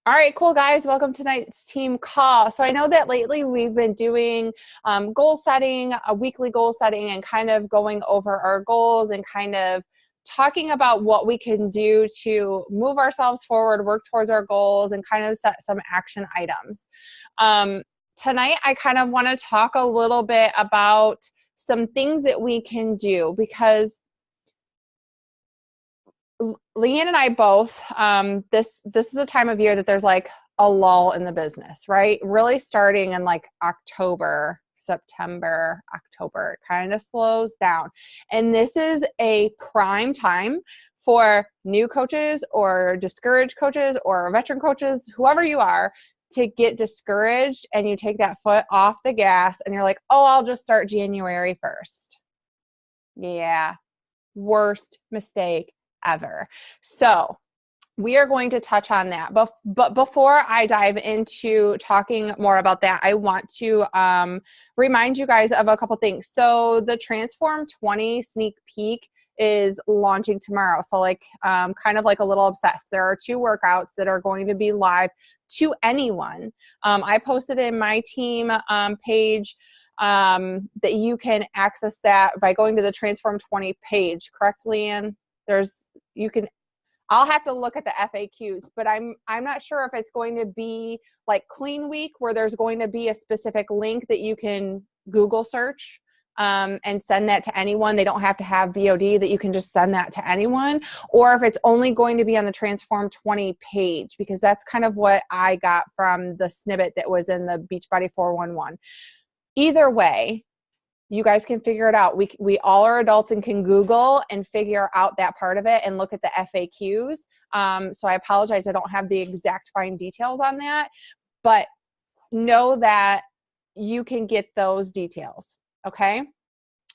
All right, cool guys. Welcome to tonight's team call. So I know that lately we've been doing goal setting, a weekly goal setting, and kind of going over our goals and kind of talking about what we can do to move ourselves forward, work towards our goals, and kind of set some action items. Tonight, I kind of want to talk a little bit about some things that we can do because Leanne and I both, this is a time of year that there's like a lull in the business, right? Really starting in like October, September, October, it kind of slows down. And this is a prime time for new coaches or discouraged coaches or veteran coaches, whoever you are, to get discouraged and you take that foot off the gas and you're like, oh, I'll just start January 1st. Yeah, worst mistake ever. So we are going to touch on that. But before I dive into talking more about that, I want to remind you guys of a couple things. So the Transform 20 sneak peek is launching tomorrow. So like kind of like a little obsessed. There are 2 workouts that are going to be live to anyone. I posted in my team page that you can access that by going to the Transform 20 page. Correct, Leanne? I'll have to look at the FAQs, but I'm not sure if it's going to be like Clean Week where there's going to be a specific link that you can Google search and send that to anyone. They don't have to have VOD, that you can just send that to anyone, or if it's only going to be on the Transform 20 page, because that's kind of what I got from the snippet that was in the Beachbody 411. Either way, you guys can figure it out. We all are adults and can Google and figure out that part of it and look at the FAQs. So I apologize, I don't have the exact fine details on that, but know that you can get those details, okay?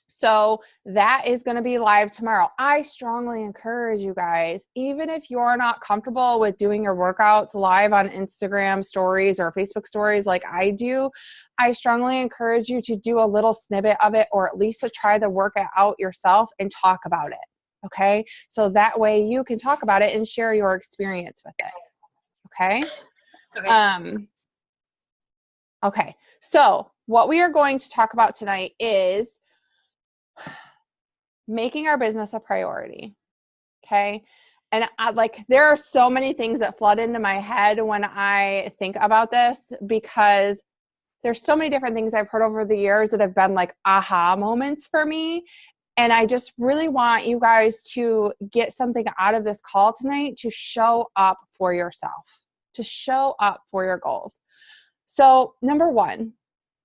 So that is going to be live tomorrow. I strongly encourage you guys, even if you're not comfortable with doing your workouts live on Instagram stories or Facebook stories like I do, I strongly encourage you to do a little snippet of it, or at least to try the workout out yourself and talk about it. Okay. So that way you can talk about it and share your experience with it. Okay. Okay. So what we are going to talk about tonight is making our business a priority. Okay. And there are so many things that flood into my head when I think about this, because there's so many different things I've heard over the years that have been like aha moments for me. And I just really want you guys to get something out of this call tonight, to show up for yourself, to show up for your goals. So number 1,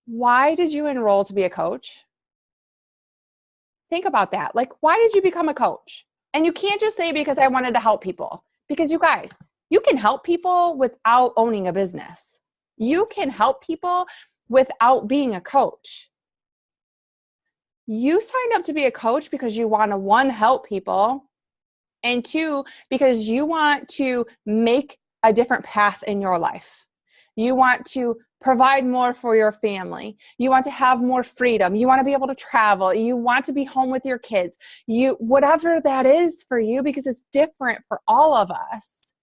why did you enroll to be a coach? Think about that. Like, why did you become a coach? And you can't just say because I wanted to help people, because you guys, you can help people without owning a business. You can help people without being a coach. You signed up to be a coach because you want to, 1, help people, and 2, because you want to make a different path in your life. You want to provide more for your family. You want to have more freedom. You want to be able to travel. You want to be home with your kids. Whatever that is for you, because it's different for all of us.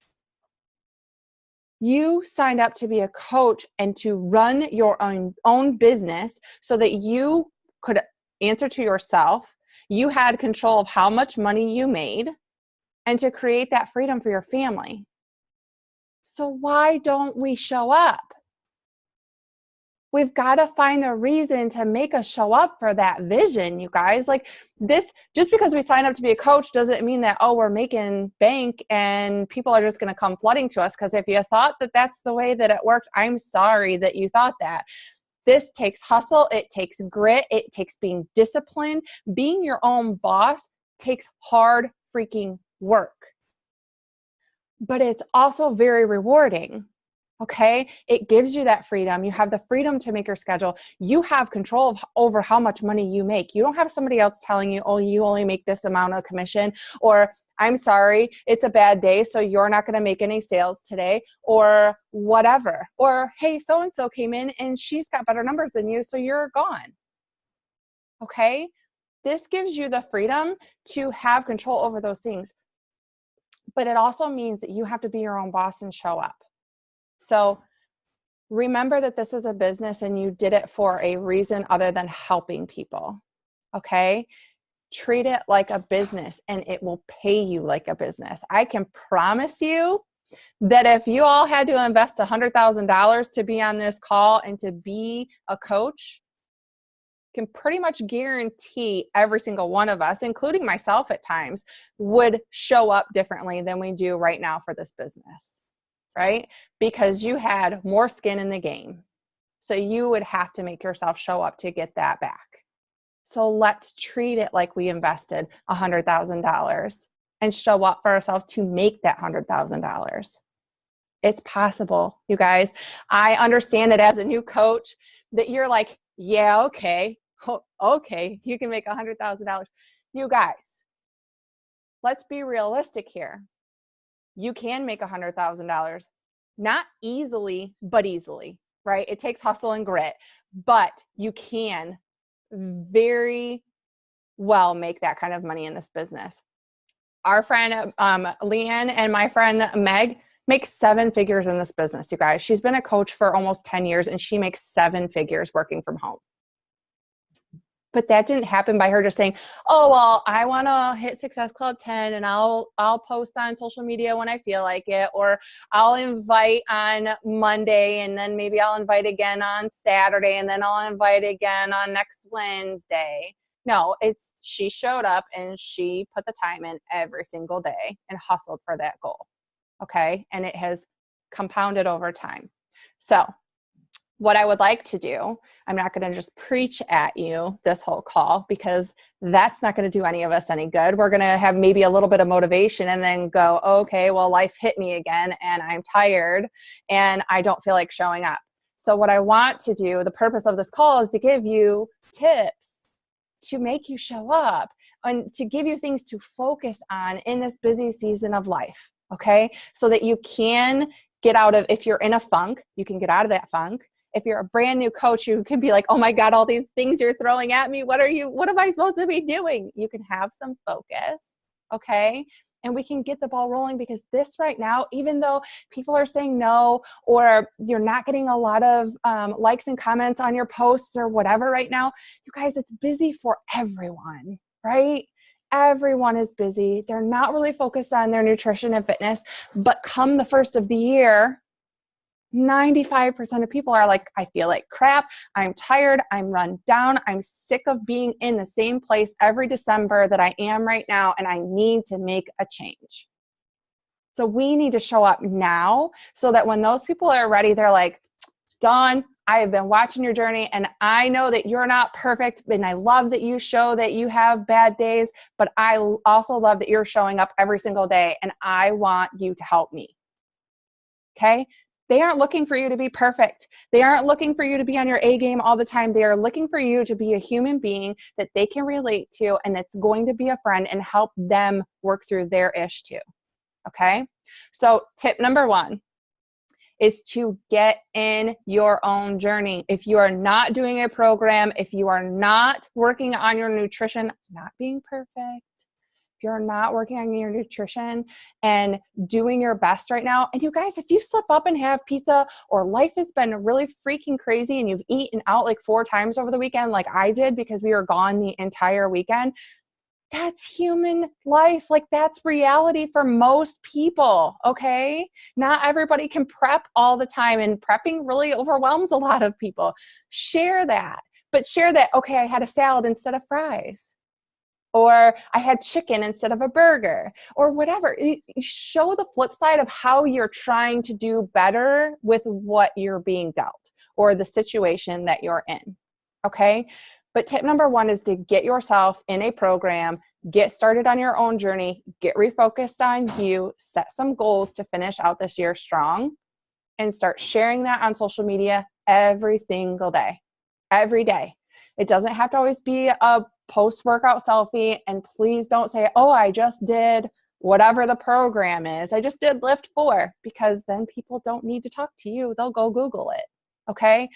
You signed up to be a coach and to run your own business so that you could answer to yourself. You had control of how much money you made, and to create that freedom for your family. So why don't we show up? We've got to find a reason to make us show up for that vision, you guys. Like this, just because we sign up to be a coach doesn't mean that, oh, we're making bank and people are just going to come flooding to us. Because if you thought that that's the way that it worked, I'm sorry that you thought that. This takes hustle. It takes grit. It takes being disciplined. Being your own boss takes hard freaking work. But it's also very rewarding. Okay. It gives you that freedom. You have the freedom to make your schedule. You have control over how much money you make. You don't have somebody else telling you, oh, you only make this amount of commission, or I'm sorry, it's a bad day, so you're not going to make any sales today, or whatever. Or, hey, so-and-so came in and she's got better numbers than you, so you're gone. Okay. This gives you the freedom to have control over those things. But it also means that you have to be your own boss and show up. So remember that this is a business and you did it for a reason other than helping people. Okay? Treat it like a business and it will pay you like a business. I can promise you that if you all had to invest $100,000 to be on this call and to be a coach, can pretty much guarantee every single one of us, including myself at times, would show up differently than we do right now for this business, right? Because you had more skin in the game. So you would have to make yourself show up to get that back. So let's treat it like we invested $100,000 and show up for ourselves to make that $100,000. It's possible, you guys. I understand that as a new coach that you're like, yeah, okay, you can make $100,000. You guys, let's be realistic here. You can make $100,000, not easily, but easily, right? It takes hustle and grit, but you can very well make that kind of money in this business. Our friend Leanne and my friend Meg make 7 figures in this business, you guys. She's been a coach for almost 10 years and she makes 7 figures working from home. But that didn't happen by her just saying, oh, well, I want to hit Success Club 10 and I'll post on social media when I feel like it, or I'll invite on Monday and then maybe I'll invite again on Saturday and then I'll invite again on next Wednesday. No, she showed up and she put the time in every single day and hustled for that goal. Okay. And it has compounded over time. So what I would like to do, I'm not going to just preach at you this whole call because that's not going to do any of us any good. We're going to have maybe a little bit of motivation and then go, okay, well, life hit me again and I'm tired and I don't feel like showing up. So what I want to do, the purpose of this call is to give you tips to make you show up and to give you things to focus on in this busy season of life. Okay. So that you can get out of, if you're in a funk, you can get out of that funk. If you're a brand new coach, you can be like, oh my God, all these things you're throwing at me. What am I supposed to be doing? You can have some focus. Okay. And we can get the ball rolling because this right now, even though people are saying no, or you're not getting a lot of likes and comments on your posts or whatever right now, you guys, it's busy for everyone, right? Everyone is busy. They're not really focused on their nutrition and fitness, but come the first of the year, 95% of people are like, I feel like crap. I'm tired. I'm run down. I'm sick of being in the same place every December that I am right now. And I need to make a change. So we need to show up now so that when those people are ready, they're like, Dawn, I have been watching your journey and I know that you're not perfect. And I love that you show that you have bad days, but I also love that you're showing up every single day and I want you to help me. Okay. They aren't looking for you to be perfect. They aren't looking for you to be on your A game all the time. They are looking for you to be a human being that they can relate to and that's going to be a friend and help them work through their ish too. Okay? So tip number 1 is to get in your own journey. If you are not doing a program, if you are not working on your nutrition, not being perfect, if you're not working on your nutrition and doing your best right now, and you guys, if you slip up and have pizza or life has been really freaking crazy and you've eaten out like 4 times over the weekend like I did because we were gone the entire weekend, that's human life. Like that's reality for most people, okay? Not everybody can prep all the time and prepping really overwhelms a lot of people. Share that, but share that, okay, I had a salad instead of fries. Or I had chicken instead of a burger, or whatever. You show the flip side of how you're trying to do better with what you're being dealt or the situation that you're in, okay? But tip number 1 is to get yourself in a program, get started on your own journey, get refocused on you, set some goals to finish out this year strong, and start sharing that on social media every single day, every day. It doesn't have to always be a post-workout selfie, and please don't say, oh, I just did whatever the program is. I just did Lift 4, because then people don't need to talk to you. They'll go Google it, okay?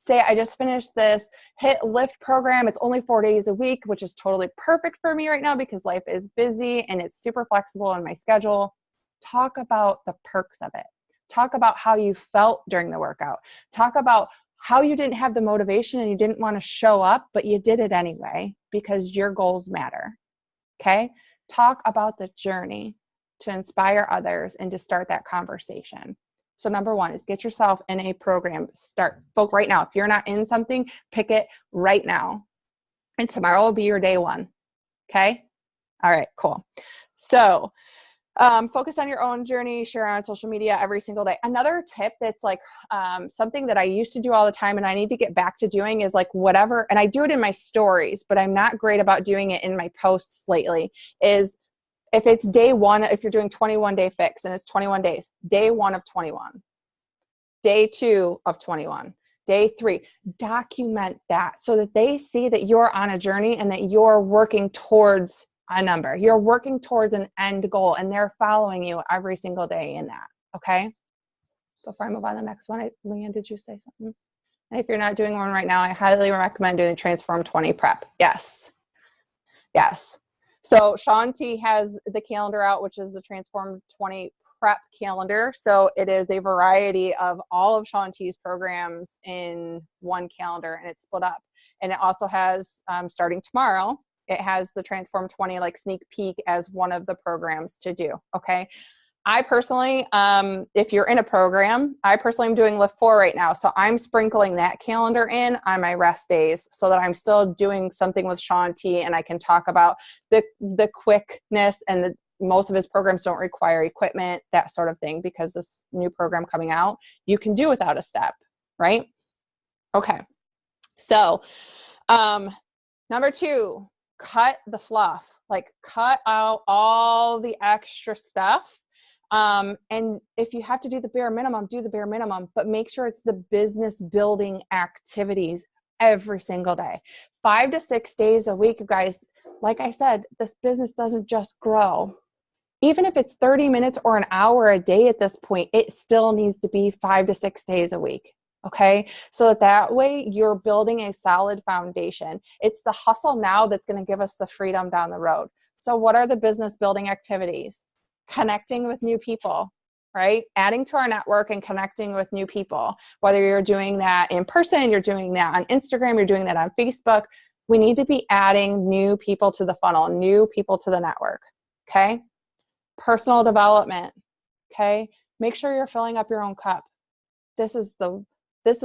Say, I just finished this HIIT Lift program. It's only 4 days a week, which is totally perfect for me right now because life is busy and it's super flexible in my schedule. Talk about the perks of it. Talk about how you felt during the workout. Talk about how you didn't have the motivation and you didn't want to show up, but you did it anyway because your goals matter. Okay? Talk about the journey to inspire others and to start that conversation. So number one is get yourself in a program. Start, folk, right now. If you're not in something, pick it right now. And tomorrow will be your day one. Okay? All right, cool. So focus on your own journey, share on social media every single day. Another tip that's like something that I used to do all the time and I need to get back to doing is like whatever, and I do it in my stories, but I'm not great about doing it in my posts lately, is if it's day one, if you're doing 21 day fix and it's 21 days, day 1 of 21, day 2 of 21, day 3, document that so that they see that you're on a journey and that you're working towards a number. You're working towards an end goal and they're following you every single day in that. Okay. Before I move on to the next one, Leanne, did you say something? And if you're not doing one right now, I highly recommend doing the Transform 20 prep. Yes. Yes. So Shaun T has the calendar out, which is the Transform 20 prep calendar. So it is a variety of all of Shaun T's programs in one calendar and it's split up. And it also has, starting tomorrow, it has the Transform 20 like sneak peek as one of the programs to do. Okay. I personally, if you're in a program, I personally am doing Lift 4 right now. So I'm sprinkling that calendar in on my rest days so that I'm still doing something with Shaun T and I can talk about the quickness and most of his programs don't require equipment, that sort of thing, because this new program coming out, you can do without a step, right? Okay. So, number 2, cut the fluff, like cut out all the extra stuff. And if you have to do the bare minimum, do the bare minimum, but make sure it's the business building activities every single day, 5 to 6 days a week. You guys, like I said, this business doesn't just grow. Even if it's 30 minutes or an hour a day at this point, it still needs to be 5 to 6 days a week. Okay. So that way you're building a solid foundation. It's the hustle now that's going to give us the freedom down the road. So what are the business building activities? Connecting with new people, right? Adding to our network and connecting with new people. Whether you're doing that in person, you're doing that on Instagram, you're doing that on Facebook. We need to be adding new people to the funnel, new people to the network. Okay. Personal development. Okay. Make sure you're filling up your own cup. This is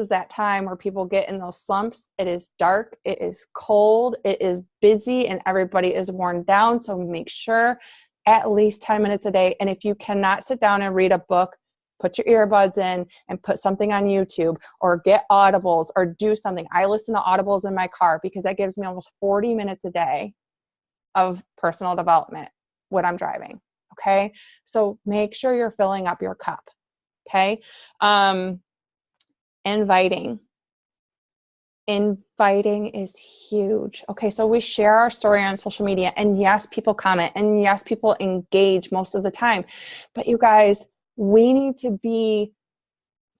that time where people get in those slumps. It is dark, it is cold, it is busy, and everybody is worn down. So make sure at least 10 minutes a day. And if you cannot sit down and read a book, put your earbuds in and put something on YouTube or get Audibles or do something. I listen to Audibles in my car because that gives me almost 40 minutes a day of personal development when I'm driving. Okay. So make sure you're filling up your cup. Okay. Inviting is huge. Okay, so we share our story on social media, and yes, people comment, and yes, people engage most of the time. But you guys, we need to be,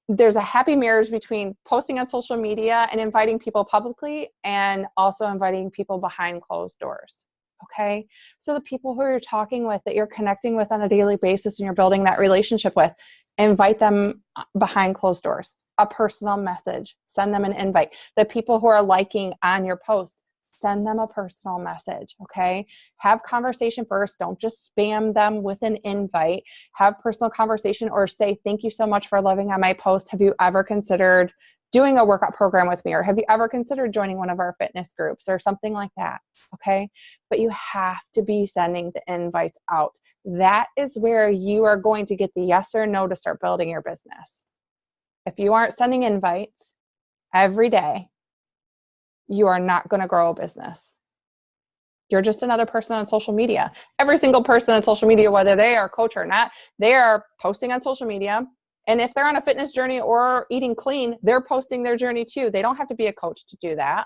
there's a happy marriage between posting on social media and inviting people publicly and also inviting people behind closed doors. Okay, so the people who you're talking with, that you're connecting with on a daily basis and you're building that relationship with, invite them behind closed doors. A personal message, send them an invite. The people who are liking on your post, send them a personal message. Okay. Have conversation first. Don't just spam them with an invite. Have personal conversation or say, thank you so much for loving on my post. Have you ever considered doing a workout program with me? Or have you ever considered joining one of our fitness groups or something like that? Okay. But you have to be sending the invites out. That is where you are going to get the yes or no to start building your business. If you aren't sending invites every day, you are not going to grow a business. You're just another person on social media. Every single person on social media, whether they are a coach or not, they are posting on social media. And if they're on a fitness journey or eating clean, they're posting their journey too. They don't have to be a coach to do that.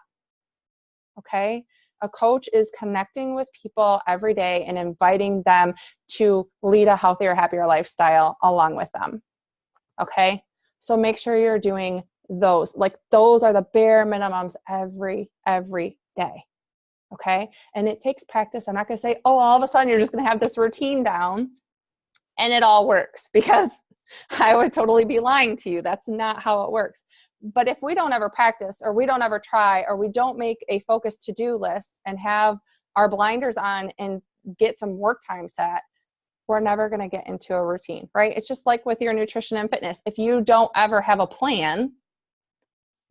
Okay? A coach is connecting with people every day and inviting them to lead a healthier, happier lifestyle along with them. Okay? So make sure you're doing those. Like those are the bare minimums every day. Okay. And it takes practice. I'm not going to say, oh, all of a sudden you're just going to have this routine down and it all works, because I would totally be lying to you. That's not how it works. But if we don't ever practice, or we don't ever try, or we don't make a focused to-do list and have our blinders on and get some work time set, we're never going to get into a routine, right? It's just like with your nutrition and fitness. If you don't ever have a plan,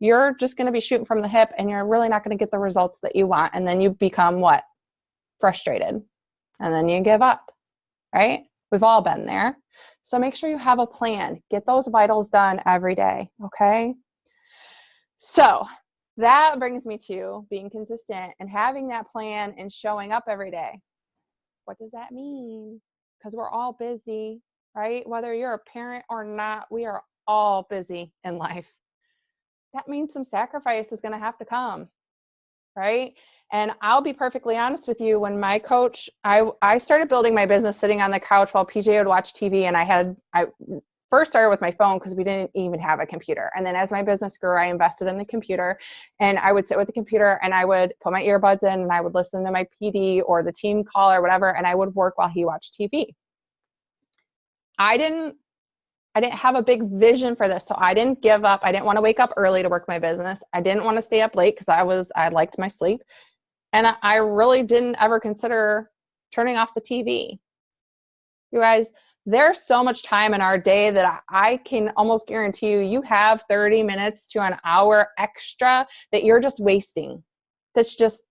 you're just going to be shooting from the hip, and you're really not going to get the results that you want. And then you become what? Frustrated. And then you give up, right? We've all been there. So make sure you have a plan. Get those vitals done every day, okay? So that brings me to being consistent and having that plan and showing up every day. What does that mean? Because we're all busy, right? Whether you're a parent or not, we are all busy in life. That means some sacrifice is going to have to come, right? And I'll be perfectly honest with you. When my coach, I started building my business sitting on the couch while PJ would watch TV, and I first started with my phone because we didn't even have a computer. And then as my business grew, I invested in the computer, and I would sit with the computer and I would put my earbuds in and I would listen to my PD or the team call or whatever, and I would work while he watched TV. I didn't have a big vision for this. So I didn't give up. I didn't want to wake up early to work my business. I didn't want to stay up late because I liked my sleep. And I really didn't ever consider turning off the TV. You guys, there's so much time in our day that I can almost guarantee you have 30 minutes to an hour extra that you're just wasting. That's just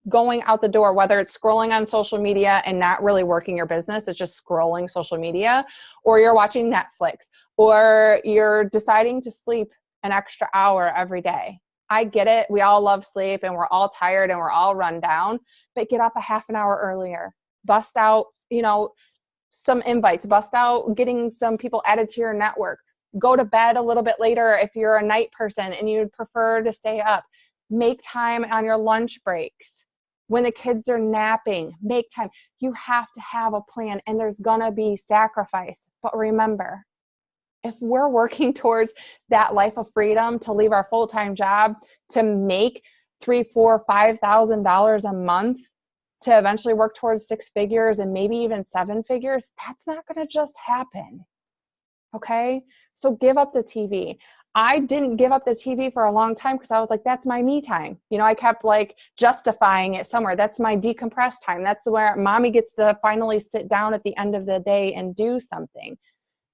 going out the door, whether it's scrolling on social media and not really working your business, it's just scrolling social media, or you're watching Netflix, or you're deciding to sleep an extra hour every day. I get it. We all love sleep and we're all tired and we're all run down, but get up a half an hour earlier. Bust out, some invites, bust out getting some people added to your network. Go to bed a little bit later if you're a night person and you'd prefer to stay up. Make time on your lunch breaks. When the kids are napping, make time. You have to have a plan, and there's gonna be sacrifice. But remember, if we're working towards that life of freedom, to leave our full-time job, to make $3,000, $4,000, $5,000 a month, to eventually work towards 6 figures and maybe even 7 figures, that's not going to just happen. Okay? So give up the TV. I didn't give up the TV for a long time because I was like, that's my me time. I kept justifying it somewhere. That's my decompress time. That's where mommy gets to finally sit down at the end of the day and do something.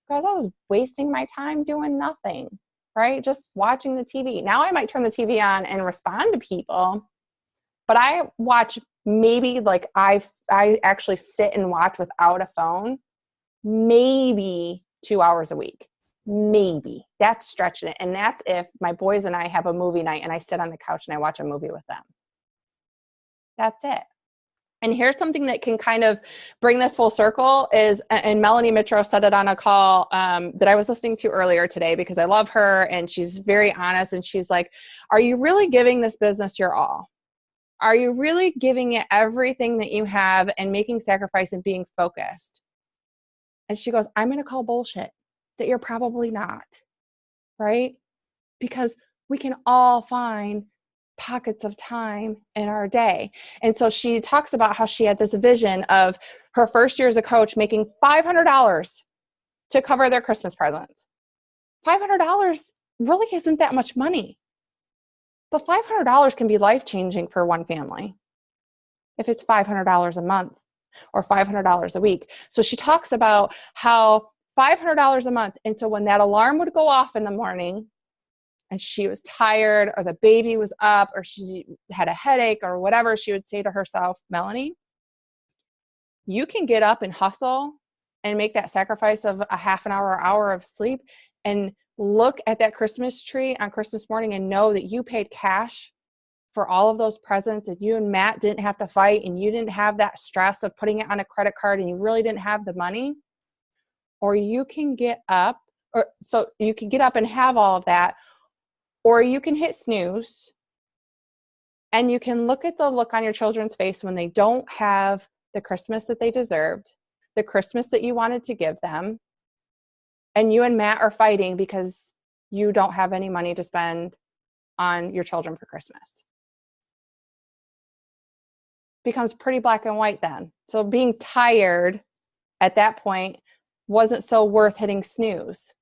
Because I was wasting my time doing nothing, right? Just watching the TV. Now I might turn the TV on and respond to people, but I watch maybe I actually sit and watch without a phone, maybe 2 hours a week. Maybe. That's stretching it. And that's if my boys and I have a movie night and I sit on the couch and I watch a movie with them. That's it. And here's something that can kind of bring this full circle is, and Melanie Mitro said it on a call that I was listening to earlier today because I love her and she's very honest. And she's like, are you really giving this business your all? Are you really giving it everything that you have and making sacrifice and being focused? And she goes, I'm going to call bullshit that you're probably not, right? Because we can all find pockets of time in our day. And so she talks about how she had this vision of her first year as a coach making $500 to cover their Christmas presents. $500 really isn't that much money. But $500 can be life-changing for one family if it's $500 a month or $500 a week. So she talks about how $500 a month. And so when that alarm would go off in the morning and she was tired or the baby was up or she had a headache or whatever, she would say to herself, Melanie, you can get up and hustle and make that sacrifice of a half an hour or hour of sleep and look at that Christmas tree on Christmas morning and know that you paid cash for all of those presents and you and Matt didn't have to fight and you didn't have that stress of putting it on a credit card and you really didn't have the money. Or you can get up, or so you can get up and have all of that, or you can hit snooze and you can look at the look on your children's face when they don't have the Christmas that they deserved, the Christmas that you wanted to give them, and you and Matt are fighting because you don't have any money to spend on your children for Christmas. Becomes pretty black and white then. So being tired at that point wasn't so worth hitting snooze.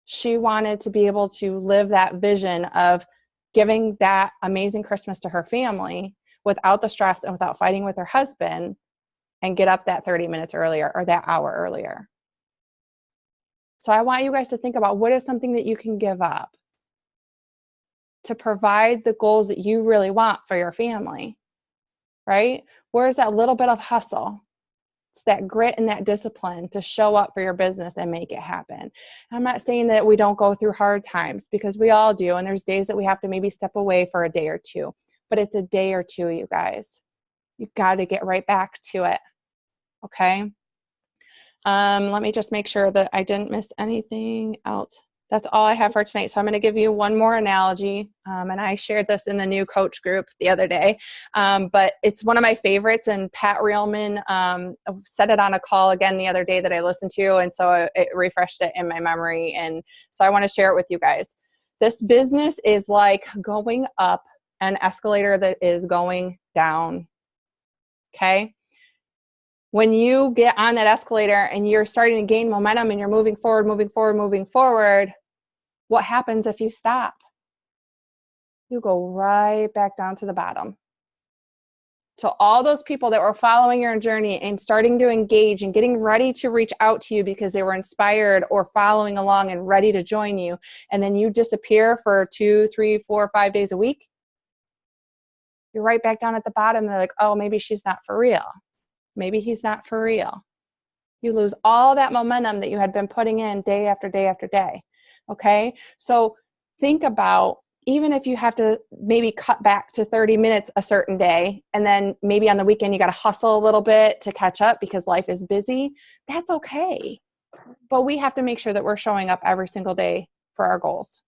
She wanted to be able to live that vision of giving that amazing Christmas to her family without the stress and without fighting with her husband, and get up that 30 minutes earlier or that hour earlier. So I want you guys to think about, what is something that you can give up to provide the goals that you really want for your family, right? Where's that little bit of hustle? It's that grit and that discipline to show up for your business and make it happen. I'm not saying that we don't go through hard times, because we all do. And there's days that we have to maybe step away for a day or two, but it's a day or two, you guys. You got to get right back to it. Okay. Let me just make sure that I didn't miss anything else. That's all I have for tonight. So I'm going to give you one more analogy. And I shared this in the new coach group the other day. But it's one of my favorites. And Pat Reelman said it on a call again the other day that I listened to. And so it refreshed it in my memory. And so I want to share it with you guys. This business is like going up an escalator that is going down. Okay. When you get on that escalator and you're starting to gain momentum and you're moving forward, what happens if you stop? You go right back down to the bottom. So all those people that were following your journey and starting to engage and getting ready to reach out to you because they were inspired or following along and ready to join you, and then you disappear for 2, 3, 4, 5 days a week, you're right back down at the bottom. They're like, oh, maybe she's not for real. Maybe he's not for real. You lose all that momentum that you had been putting in day after day after day. Okay. So think about, even if you have to maybe cut back to 30 minutes a certain day, and then maybe on the weekend you got to hustle a little bit to catch up because life is busy, that's okay. But we have to make sure that we're showing up every single day for our goals.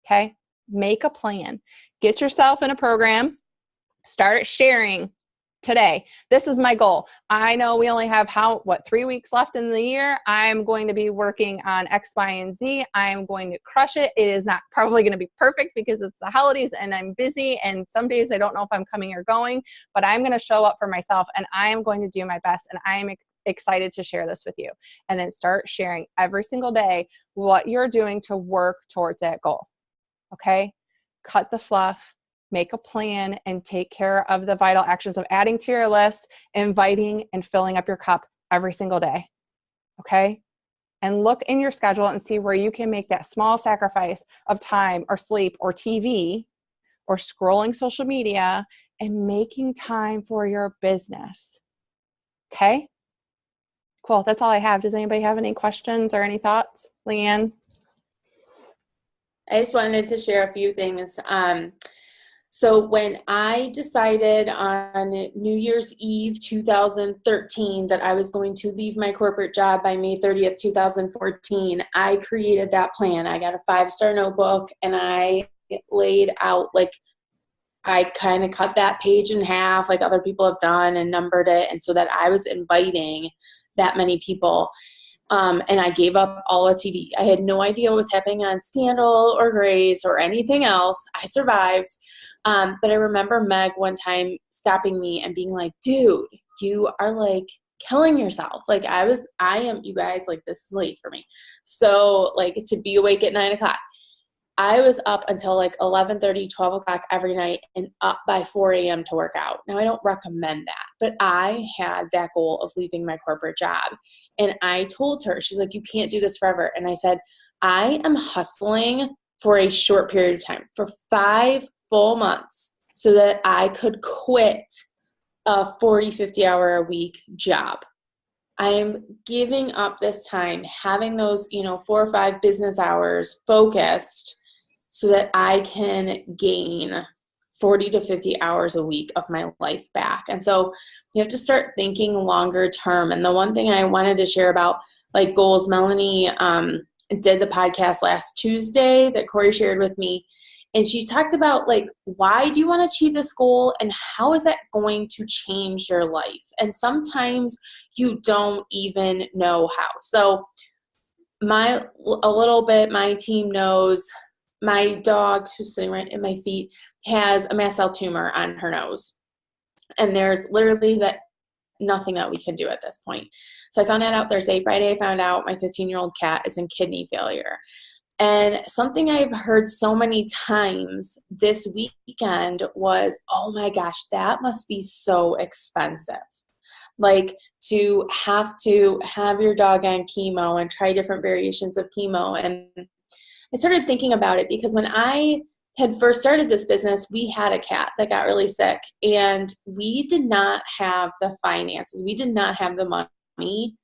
Okay. Make a plan. Get yourself in a program. Start sharing today. This is my goal. I know we only have 3 weeks left in the year. I'm going to be working on X, Y, and Z. I'm going to crush it. It is not probably going to be perfect because it's the holidays and I'm busy, and some days I don't know if I'm coming or going, but I'm going to show up for myself and I am going to do my best, and I am excited to share this with you. And then start sharing every single day what you're doing to work towards that goal. Okay? Cut the fluff. Make a plan and take care of the vital actions of adding to your list, inviting, and filling up your cup every single day. Okay? And look in your schedule and see where you can make that small sacrifice of time or sleep or TV or scrolling social media and making time for your business. Okay? Cool. That's all I have. Does anybody have any questions or any thoughts? Leanne? I just wanted to share a few things. So when I decided on New Year's Eve 2013 that I was going to leave my corporate job by May 30th, 2014, I created that plan. I got a 5-star notebook and I laid out, I kind of cut that page in half like other people have done and numbered it. And so that I was inviting that many people. And I gave up all of TV. I had no idea what was happening on Scandal or Grace or anything else. I survived. But I remember Meg one time stopping me and being like, dude, you are killing yourself. I am, you guys, this is late for me. So to be awake at 9 o'clock, I was up until 11:30, 12 o'clock every night and up by 4 a.m. to work out. Now I don't recommend that, but I had that goal of leaving my corporate job. And I told her, she's like, you can't do this forever. And I said, I am hustling for a short period of time, for 5 full months, so that I could quit a 40, 50 hour a week job. I am giving up this time, having those, 4 or 5 business hours focused so that I can gain 40 to 50 hours a week of my life back. And so you have to start thinking longer term. And the one thing I wanted to share about goals, Melanie did the podcast last Tuesday that Corey shared with me. And she talked about why do you want to achieve this goal and how is that going to change your life? And sometimes you don't even know how. So my team knows my dog, who's sitting right at my feet, has a mast cell tumor on her nose. And there's literally that nothing that we could do at this point. So I found that out Thursday. Friday, I found out my 15-year-old cat is in kidney failure. And something I've heard so many times this weekend was, oh my gosh, that must be so expensive. Like to have your dog on chemo and try different variations of chemo. And I started thinking about it because when I had first started this business, we had a cat that got really sick, and we did not have the finances. We did not have the money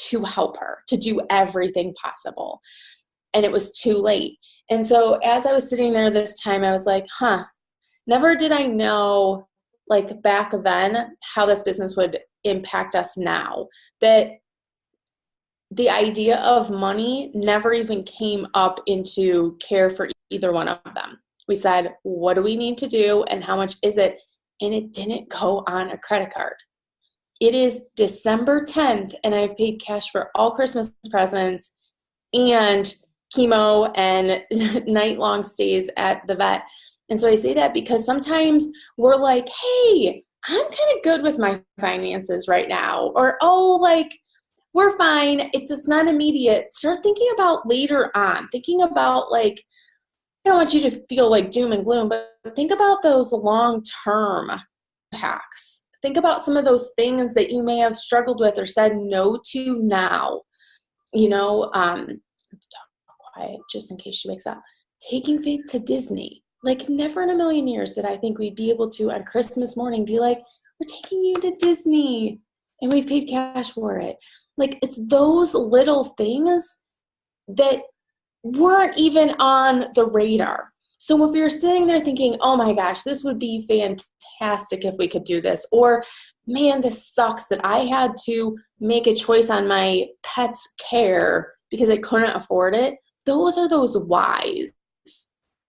to help her, to do everything possible. And it was too late. And so as I was sitting there this time, I was like, never did I know, like back then, how this business would impact us now. That the idea of money never even came up into care for either one of them. We said, what do we need to do and how much is it? And it didn't go on a credit card. It is December 10th, and I've paid cash for all Christmas presents and chemo and night-long stays at the vet. And so I say that because sometimes we're like, hey, I'm kind of good with my finances right now. Or, oh, like, we're fine. It's just not immediate. Start thinking about later on. Thinking about, like, I don't want you to feel like doom and gloom, but think about those long-term impacts. Think about some of those things that you may have struggled with or said no to now. You know, quiet just in case she wakes up. Taking Faith to Disney. Like, never in a million years did I think we'd be able to, on Christmas morning, be like, we're taking you to Disney, and we've paid cash for it. Like, it's those little things that weren't even on the radar. So if you're sitting there thinking, oh my gosh, this would be fantastic if we could do this, or man, this sucks that I had to make a choice on my pet's care because I couldn't afford it, those are those whys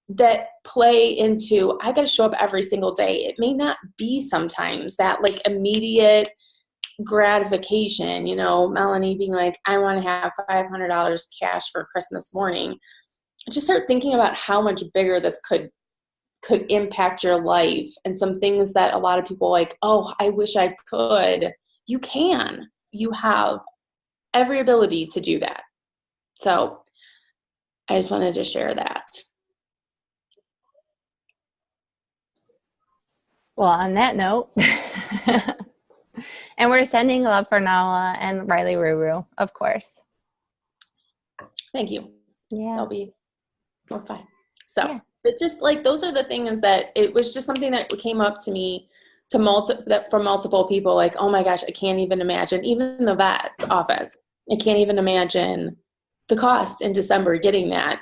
that play into, I got to show up every single day. It may not be sometimes that like immediate gratification, you know, Melanie being like, I want to have $500 cash for Christmas morning. Just start thinking about how much bigger this could impact your life, and some things that a lot of people like, oh, I wish I could. You can. You have every ability to do that. So I just wanted to share that. Well, on that note, and we're sending love for Nala and Riley Ruru, of course. Thank you. Yeah. We're fine. So, yeah. But just like, those are the things that it was just something that came up to me from multiple people. Like, oh my gosh, I can't even imagine, even the vet's office. I can't even imagine the cost in December getting that.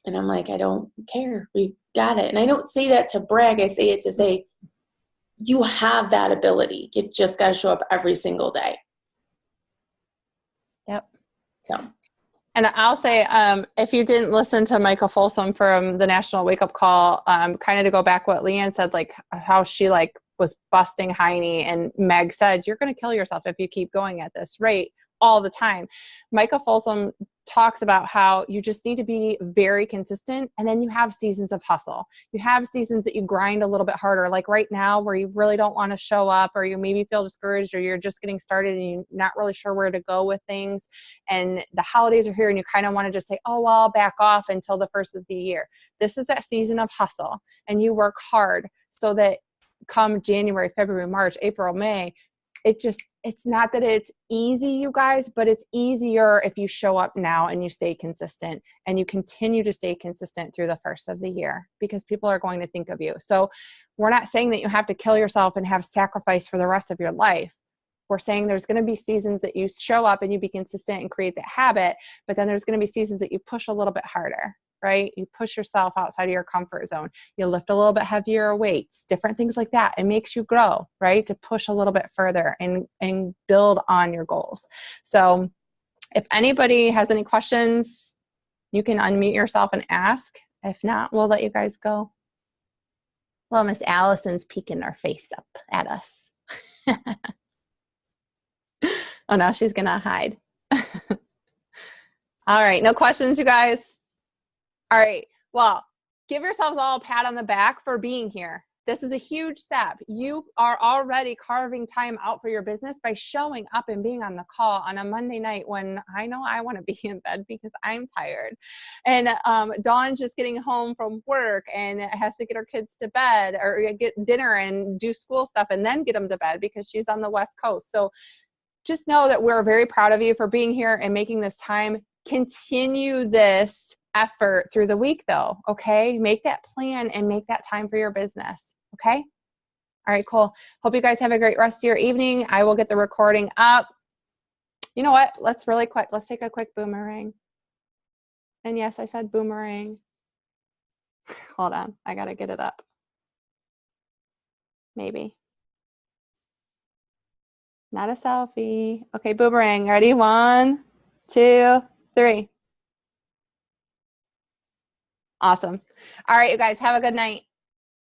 And I'm like, I don't care. We've got it. And I don't say that to brag. I say it to say, you have that ability. You just got to show up every single day. Yep. So. And I'll say, if you didn't listen to Micah Folsom from the National Wake Up Call, kind of to go back what Leanne said, like how she like was busting Heine, and Meg said, you're going to kill yourself if you keep going at this rate all the time. Micah Folsom talks about how you just need to be very consistent, and then you have seasons of hustle. You have seasons that you grind a little bit harder, like right now where you really don't want to show up, or you maybe feel discouraged, or you're just getting started and you're not really sure where to go with things, and the holidays are here and you kind of want to just say, oh, well, I'll back off until the first of the year. This is that season of hustle, and you work hard so that come January, February, March, April, May, it's not that it's easy, you guys, but it's easier if you show up now and you stay consistent and you continue to stay consistent through the first of the year, because people are going to think of you. So we're not saying that you have to kill yourself and have sacrifice for the rest of your life. We're saying there's going to be seasons that you show up and you be consistent and create that habit, but then there's going to be seasons that you push a little bit harder, right? You push yourself outside of your comfort zone. You lift a little bit heavier weights, different things like that. It makes you grow, right? To push a little bit further and build on your goals. So if anybody has any questions, you can unmute yourself and ask. If not, we'll let you guys go. Well, Miss Allison's peeking her face up at us. Oh, now she's going to hide. All right. No questions, you guys? All right. Well, give yourselves all a pat on the back for being here. This is a huge step. You are already carving time out for your business by showing up and being on the call on a Monday night when I know I want to be in bed because I'm tired. And Dawn's just getting home from work and has to get her kids to bed or get dinner and do school stuff and then get them to bed because she's on the West Coast. So just know that we're very proud of you for being here and making this time. Continue this effort through the week though, okay? Make that plan and make that time for your business, okay? All right, cool. Hope you guys have a great rest of your evening. I will get the recording up. You know what? Let's take a quick boomerang. And yes, I said boomerang. Hold on, I gotta get it up. Maybe. Not a selfie. Okay, boomerang. Ready? 1, 2, 3. Awesome. All right, you guys, have a good night.